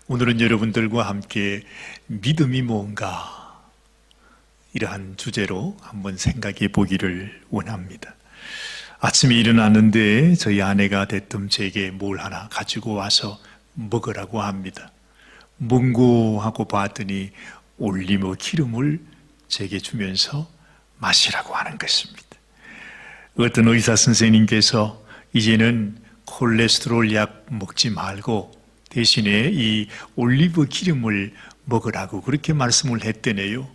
오늘은 여러분들과 함께 믿음이 뭔가 이러한 주제로 한번 생각해 보기를 원합니다. 아침에 일어났는데 저희 아내가 대뜸 제게 뭘 하나 가지고 와서 먹으라고 합니다. 뭔고 하고 봤더니 올리브 기름을 제게 주면서 마시라고 하는 것입니다. 어떤 의사 선생님께서 이제는 콜레스테롤 약 먹지 말고 대신에 이 올리브 기름을 먹으라고 그렇게 말씀을 했대네요.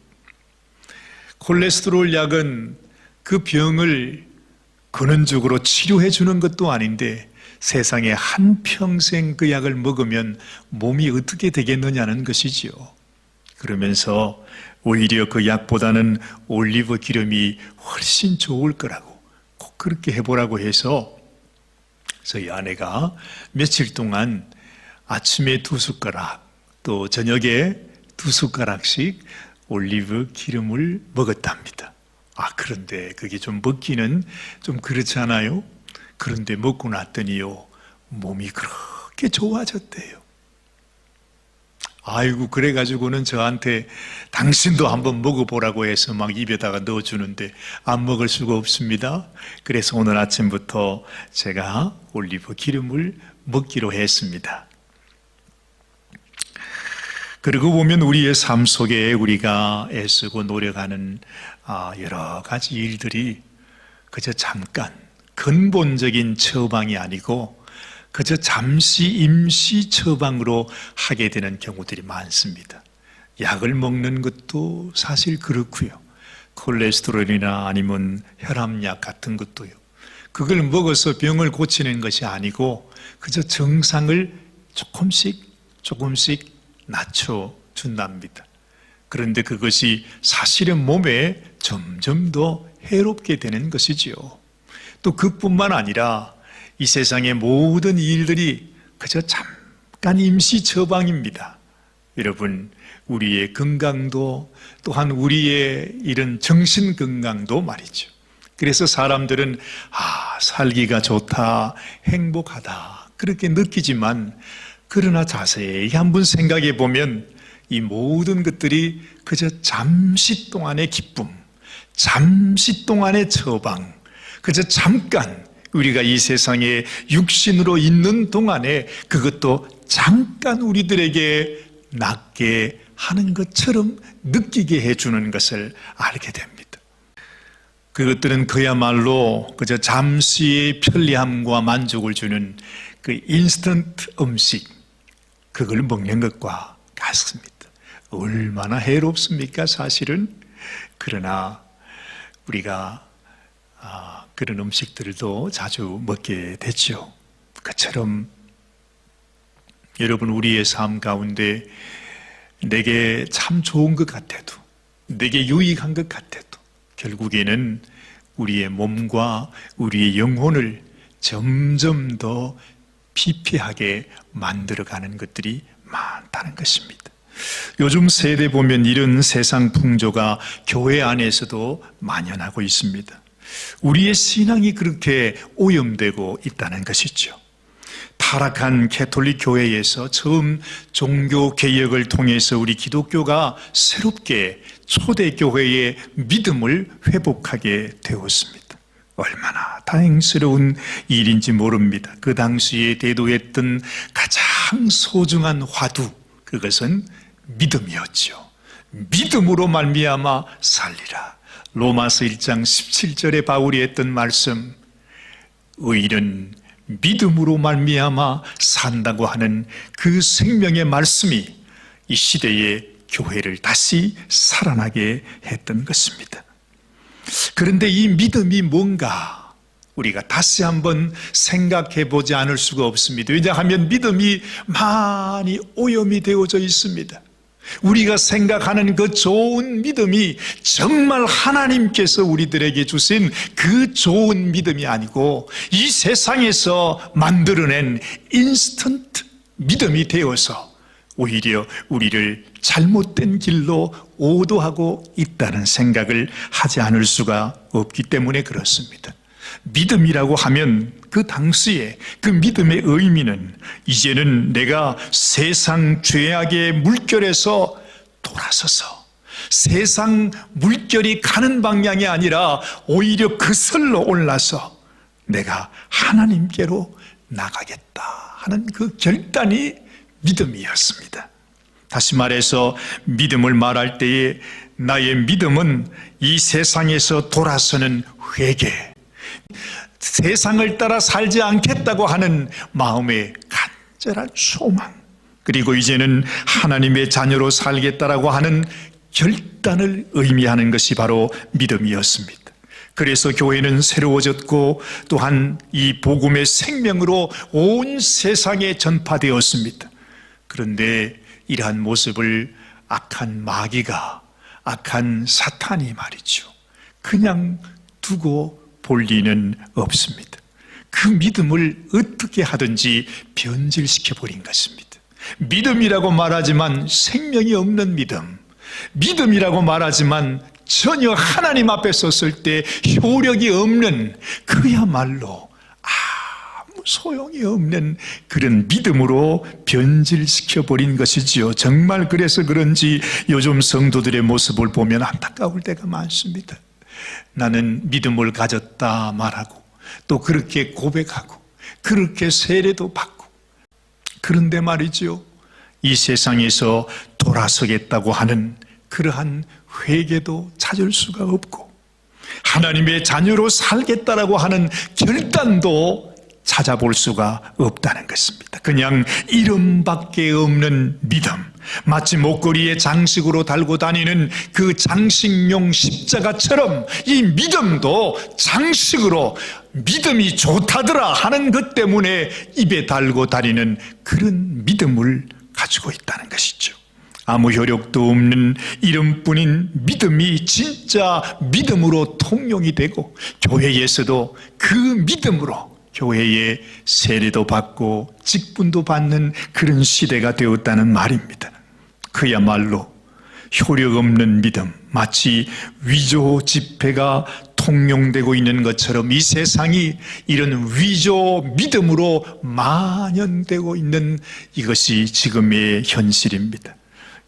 콜레스테롤 약은 그 병을 근원적으로 치료해 주는 것도 아닌데 세상에 한평생 그 약을 먹으면 몸이 어떻게 되겠느냐는 것이지요. 그러면서 오히려 그 약보다는 올리브 기름이 훨씬 좋을 거라고 꼭 그렇게 해보라고 해서 저희 아내가 며칠 동안 아침에 2숟가락 또 저녁에 2숟가락씩 올리브 기름을 먹었답니다. 그런데 그게 좀 먹기는 좀 그렇지 않아요? 그런데 먹고 났더니요, 몸이 그렇게 좋아졌대요. 아이고, 그래가지고는 저한테 당신도 한번 먹어보라고 해서 막 입에다가 넣어주는데 안 먹을 수가 없습니다. 그래서 오늘 아침부터 제가 올리브 기름을 먹기로 했습니다. 그러고 보면 우리의 삶 속에 우리가 애쓰고 노력하는 여러 가지 일들이 그저 잠깐 근본적인 처방이 아니고 그저 잠시 임시 처방으로 하게 되는 경우들이 많습니다. 약을 먹는 것도 사실 그렇고요. 콜레스테롤이나 아니면 혈압약 같은 것도요. 그걸 먹어서 병을 고치는 것이 아니고 그저 정상을 조금씩 낮춰준답니다. 그런데 그것이 사실은 몸에 점점 더 해롭게 되는 것이지요. 또 그뿐만 아니라 이 세상의 모든 일들이 그저 잠깐 임시 처방입니다. 여러분, 우리의 건강도 또한 우리의 이런 정신 건강도 말이죠. 그래서 사람들은 살기가 좋다, 행복하다 그렇게 느끼지만 그러나 자세히 한번 생각해 보면 이 모든 것들이 그저 잠시 동안의 기쁨, 잠시 동안의 처방, 그저 잠깐 우리가 이 세상에 육신으로 있는 동안에 그것도 잠깐 우리들에게 낫게 하는 것처럼 느끼게 해주는 것을 알게 됩니다. 그것들은 그야말로 그저 잠시의 편리함과 만족을 주는 그 인스턴트 음식, 그걸 먹는 것과 같습니다. 얼마나 해롭습니까, 사실은? 그러나 우리가 그런 음식들도 자주 먹게 됐죠. 그처럼 여러분, 우리의 삶 가운데 내게 참 좋은 것 같아도, 내게 유익한 것 같아도 결국에는 우리의 몸과 우리의 영혼을 점점 더 피폐하게 만들어가는 것들이 많다는 것입니다. 요즘 세대 보면 이런 세상 풍조가 교회 안에서도 만연하고 있습니다. 우리의 신앙이 그렇게 오염되고 있다는 것이죠. 타락한 가톨릭 교회에서 처음 종교 개혁을 통해서 우리 기독교가 새롭게 초대교회의 믿음을 회복하게 되었습니다. 얼마나 다행스러운 일인지 모릅니다. 그 당시에 대도했던 가장 소중한 화두, 그것은 믿음이었죠. 믿음으로 말미암아 살리라. 로마서 1장 17절에 바울이 했던 말씀, 의인은 믿음으로 말미암아 산다고 하는 그 생명의 말씀이 이 시대의 교회를 다시 살아나게 했던 것입니다. 그런데 이 믿음이 뭔가 우리가 다시 한번 생각해 보지 않을 수가 없습니다. 왜냐하면 믿음이 많이 오염이 되어져 있습니다. 우리가 생각하는 그 좋은 믿음이 정말 하나님께서 우리들에게 주신 그 좋은 믿음이 아니고 이 세상에서 만들어낸 인스턴트 믿음이 되어서 오히려 우리를 잘못된 길로 오도하고 있다는 생각을 하지 않을 수가 없기 때문에 그렇습니다. 믿음이라고 하면 그 당시에 그 믿음의 의미는 이제는 내가 세상 죄악의 물결에서 돌아서서 세상 물결이 가는 방향이 아니라 오히려 그슬로 올라서 내가 하나님께로 나가겠다 하는 그 결단이 믿음이었습니다. 다시 말해서 믿음을 말할 때에 나의 믿음은 이 세상에서 돌아서는 회개, 세상을 따라 살지 않겠다고 하는 마음의 간절한 소망, 그리고 이제는 하나님의 자녀로 살겠다라고 하는 결단을 의미하는 것이 바로 믿음이었습니다. 그래서 교회는 새로워졌고 또한 이 복음의 생명으로 온 세상에 전파되었습니다. 그런데 이러한 모습을 악한 마귀가, 악한 사탄이 말이죠, 그냥 두고 볼 리는 없습니다. 그 믿음을 어떻게 하든지 변질시켜 버린 것입니다. 믿음이라고 말하지만 생명이 없는 믿음, 믿음이라고 말하지만 전혀 하나님 앞에 섰을 때 효력이 없는, 그야말로 아무 소용이 없는 그런 믿음으로 변질시켜 버린 것이지요. 정말 그래서 그런지 요즘 성도들의 모습을 보면 안타까울 때가 많습니다. 나는 믿음을 가졌다 말하고 또 그렇게 고백하고 그렇게 세례도 받고, 그런데 말이죠, 이 세상에서 돌아서겠다고 하는 그러한 회개도 찾을 수가 없고 하나님의 자녀로 살겠다라고 하는 결단도 찾아볼 수가 없다는 것입니다. 그냥 이름밖에 없는 믿음, 마치 목걸이에 장식으로 달고 다니는 그 장식용 십자가처럼 이 믿음도 장식으로 믿음이 좋다더라 하는 것 때문에 입에 달고 다니는 그런 믿음을 가지고 있다는 것이죠. 아무 효력도 없는 이름뿐인 믿음이 진짜 믿음으로 통용이 되고 교회에서도 그 믿음으로 교회에 세례도 받고 직분도 받는 그런 시대가 되었다는 말입니다. 그야말로 효력 없는 믿음, 마치 위조 지폐가 통용되고 있는 것처럼 이 세상이 이런 위조 믿음으로 만연되고 있는 이것이 지금의 현실입니다.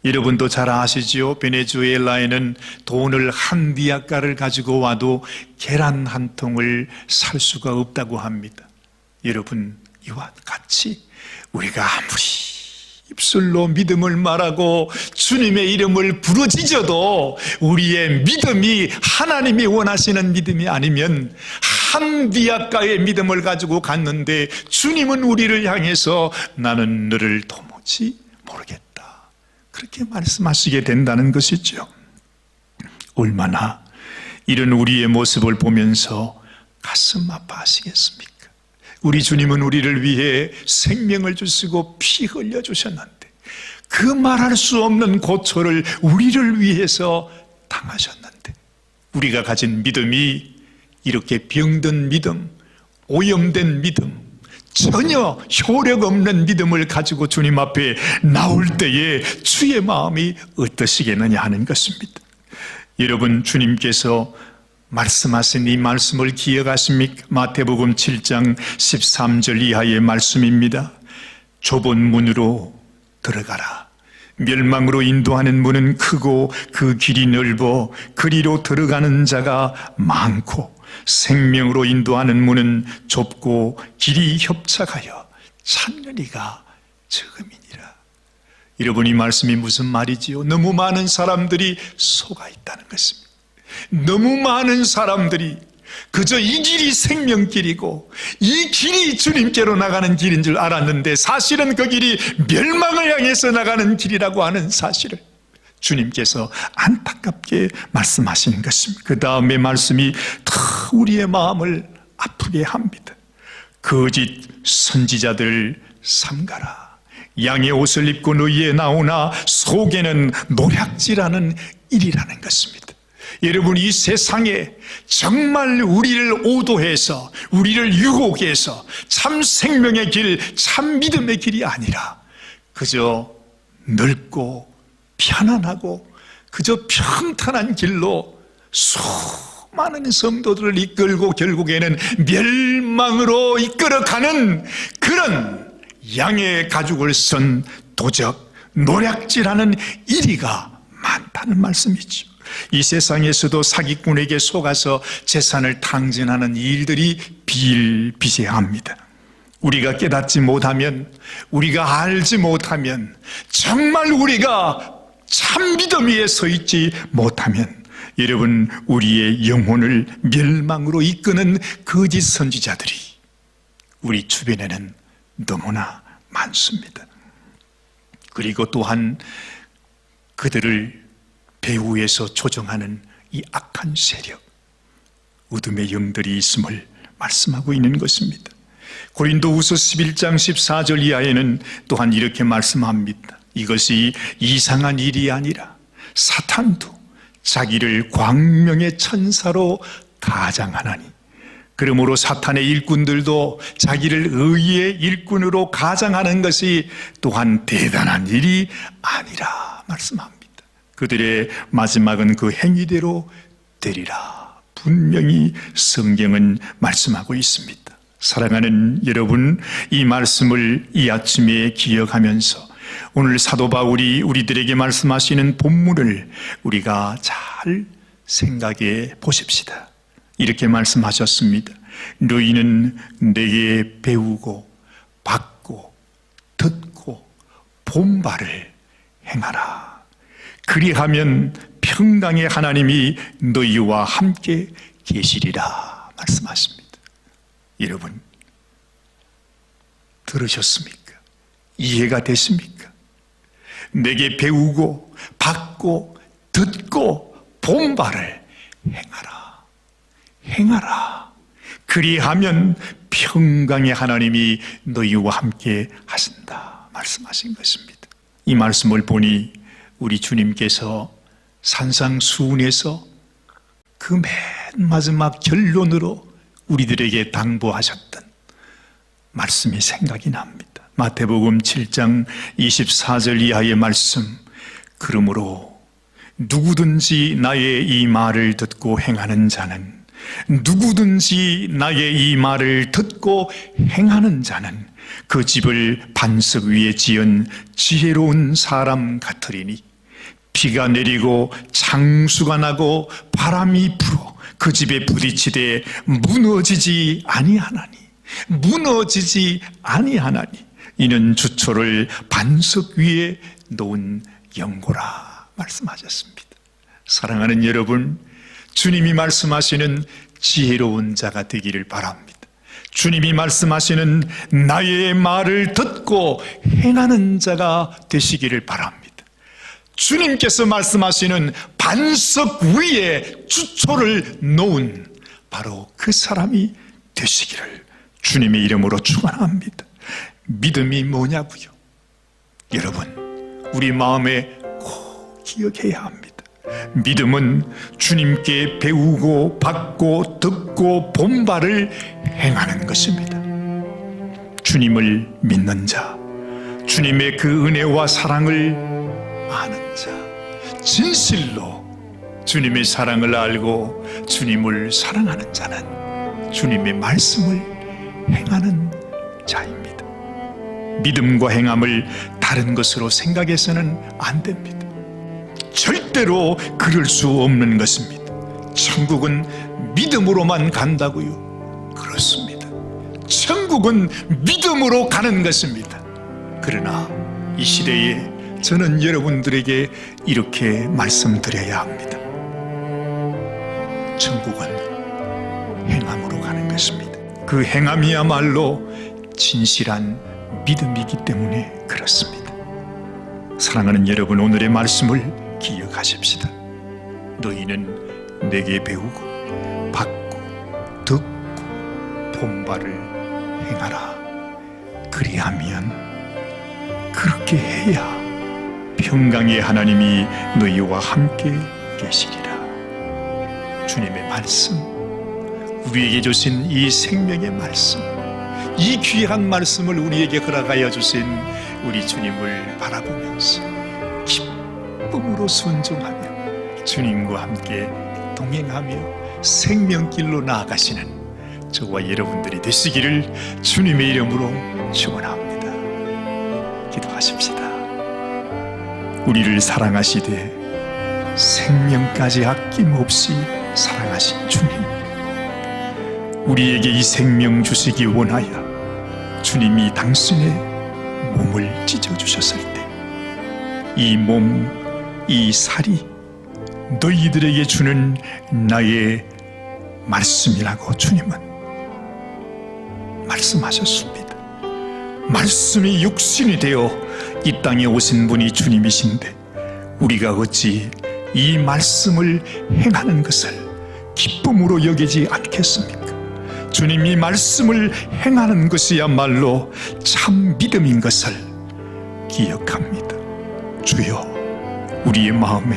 여러분도 잘 아시지요? 베네수엘라에는 돈을 한 디아까를 가지고 와도 계란 한 통을 살 수가 없다고 합니다. 여러분, 이와 같이 우리가 아무리 입술로 믿음을 말하고 주님의 이름을 부르짖어도 우리의 믿음이 하나님이 원하시는 믿음이 아니면, 한 디아까의 믿음을 가지고 갔는데 주님은 우리를 향해서 나는 너를 도무지 모르겠다, 그렇게 말씀하시게 된다는 것이죠. 얼마나 이런 우리의 모습을 보면서 가슴 아파하시겠습니까? 우리 주님은 우리를 위해 생명을 주시고 피 흘려주셨는데 그 말할 수 없는 고초를 우리를 위해서 당하셨는데, 우리가 가진 믿음이 이렇게 병든 믿음, 오염된 믿음, 전혀 효력 없는 믿음을 가지고 주님 앞에 나올 때에 주의 마음이 어떠시겠느냐 하는 것입니다. 여러분, 주님께서 말씀하신 이 말씀을 기억하십니까? 마태복음 7장 13절 이하의 말씀입니다. 좁은 문으로 들어가라. 멸망으로 인도하는 문은 크고 그 길이 넓어 그리로 들어가는 자가 많고, 생명으로 인도하는 문은 좁고 길이 협착하여 찾는 이가 적음이니라. 여러분, 이 말씀이 무슨 말이지요? 너무 많은 사람들이 속아 있다는 것입니다. 너무 많은 사람들이 그저 이 길이 생명길이고 이 길이 주님께로 나가는 길인 줄 알았는데 사실은 그 길이 멸망을 향해서 나가는 길이라고 하는 사실을 주님께서 안타깝게 말씀하시는 것입니다. 그 다음에 말씀이 더 우리의 마음을 아프게 합니다. 거짓 선지자들 삼가라. 양의 옷을 입고 너희에 나오나 속에는 노략질하는 일이라는 것입니다. 여러분, 이 세상에 정말 우리를 오도해서 우리를 유혹해서 참 생명의 길, 참 믿음의 길이 아니라 그저 넓고 편안하고 그저 평탄한 길로 수많은 성도들을 이끌고 결국에는 멸망으로 이끌어가는 그런 양의 가죽을 쓴 도적, 노략질하는 이리가 많다는 말씀이죠. 이 세상에서도 사기꾼에게 속아서 재산을 탕진하는 일들이 비일비재합니다. 우리가 깨닫지 못하면, 우리가 알지 못하면, 정말 우리가 참 믿음 위에 서 있지 못하면, 여러분, 우리의 영혼을 멸망으로 이끄는 거짓 선지자들이 우리 주변에는 너무나 많습니다. 그리고 또한 그들을 배후에서 조종하는 이 악한 세력, 어둠의 영들이 있음을 말씀하고 있는 것입니다. 고린도후서 11장 14절 이하에는 또한 이렇게 말씀합니다. 이것이 이상한 일이 아니라 사탄도 자기를 광명의 천사로 가장하나니, 그러므로 사탄의 일꾼들도 자기를 의의 일꾼으로 가장하는 것이 또한 대단한 일이 아니라 말씀합니다. 그들의 마지막은 그 행위대로 되리라, 분명히 성경은 말씀하고 있습니다. 사랑하는 여러분, 이 말씀을 이 아침에 기억하면서 오늘 사도 바울이 우리들에게 말씀하시는 본문을 우리가 잘 생각해 보십시다. 이렇게 말씀하셨습니다. 너희는 내게 배우고 받고 듣고 본 바를 행하라. 그리하면 평강의 하나님이 너희와 함께 계시리라 말씀하십니다. 여러분, 들으셨습니까? 이해가 되십니까? 내게 배우고 받고 듣고 본 바를 행하라. 행하라. 그리하면 평강의 하나님이 너희와 함께 하신다 말씀하신 것입니다. 이 말씀을 보니 우리 주님께서 산상수훈에서 그 맨 마지막 결론으로 우리들에게 당부하셨던 말씀이 생각이 납니다. 마태복음 7장 24절 이하의 말씀, 그러므로 누구든지 나의 이 말을 듣고 행하는 자는, 누구든지 나의 이 말을 듣고 행하는 자는 그 집을 반석 위에 지은 지혜로운 사람 같으리니, 비가 내리고 장수가 나고 바람이 불어 그 집에 부딪히되 무너지지 아니하나니, 무너지지 아니하나니 이는 주초를 반석 위에 놓은 연고라 말씀하셨습니다. 사랑하는 여러분, 주님이 말씀하시는 지혜로운 자가 되기를 바랍니다. 주님이 말씀하시는 나의 말을 듣고 행하는 자가 되시기를 바랍니다. 주님께서 말씀하시는 반석 위에 주초를 놓은 바로 그 사람이 되시기를 주님의 이름으로 축원합니다. 믿음이 뭐냐고요? 여러분, 우리 마음에 꼭 기억해야 합니다. 믿음은 주님께 배우고 받고 듣고 본 바를 행하는 것입니다. 주님을 믿는 자, 주님의 그 은혜와 사랑을 아는 자, 진실로 주님의 사랑을 알고 주님을 사랑하는 자는 주님의 말씀을 행하는 자입니다. 믿음과 행함을 다른 것으로 생각해서는 안 됩니다. 절대로 그럴 수 없는 것입니다. 천국은 믿음으로만 간다고요? 그렇습니다. 천국은 믿음으로 가는 것입니다. 그러나 이 시대에 저는 여러분들에게 이렇게 말씀드려야 합니다. 천국은 행함으로 가는 것입니다. 그 행함이야말로 진실한 믿음이기 때문에 그렇습니다. 사랑하는 여러분, 오늘의 말씀을 기억하십시다. 너희는 내게 배우고 받고 듣고 본 바를 행하라. 그리하면, 그렇게 해야 평강의 하나님이 너희와 함께 계시리라. 주님의 말씀, 우리에게 주신 이 생명의 말씀, 이 귀한 말씀을 우리에게 허락하여 주신 우리 주님을 바라보면서 기쁨으로 순종하며 주님과 함께 동행하며 생명길로 나아가시는 저와 여러분들이 되시기를 주님의 이름으로 축원합니다. 기도하십시다. 우리를 사랑하시되 생명까지 아낌없이 사랑하신 주님, 우리에게 이 생명 주시기 원하여 주님이 당신의 몸을 찢어주셨을 때 이 몸, 이 살이 너희들에게 주는 나의 말씀이라고 주님은 말씀하셨습니다. 말씀이 육신이 되어 이 땅에 오신 분이 주님이신데 우리가 어찌 이 말씀을 행하는 것을 기쁨으로 여기지 않겠습니까? 주님이 말씀을 행하는 것이야말로 참 믿음인 것을 기억합니다. 주여, 우리의 마음에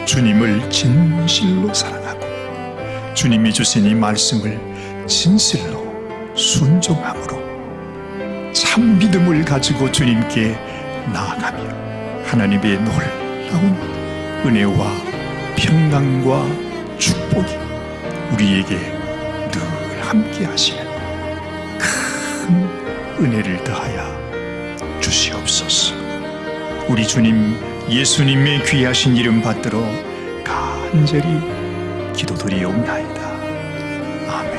주님을 진실로 사랑하고 주님이 주신 이 말씀을 진실로 순종함으로 참 믿음을 가지고 주님께 나아가며 하나님의 놀라운 은혜와 평강과 축복이 우리에게 늘 함께 하시는 큰 은혜를 더하여 주시옵소서. 우리 주님 예수님의 귀하신 이름 받들어 간절히 기도드리옵나이다. 아멘.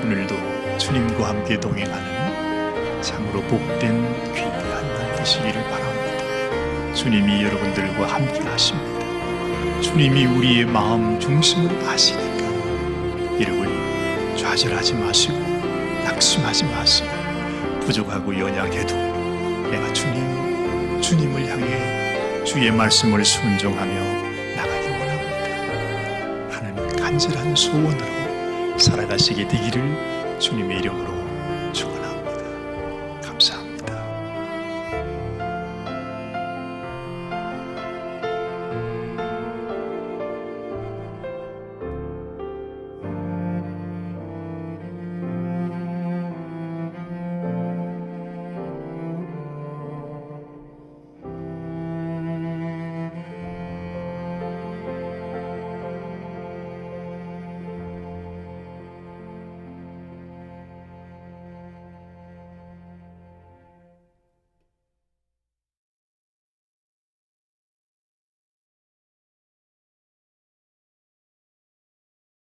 오늘도 주님과 함께 동행하는 참으로 복된 귀한 날 되시기를 바랍니다. 주님이 여러분들과 함께 하십니다. 주님이 우리의 마음 중심을 아시니까 여러분 좌절하지 마시고 낙심하지 마시고 부족하고 연약해도 내가 주님을 향해 주의 말씀을 순종하며 나가기 원합니다. 하나님 간절한 소원으로 살아가시게 되기를 주님의 이름으로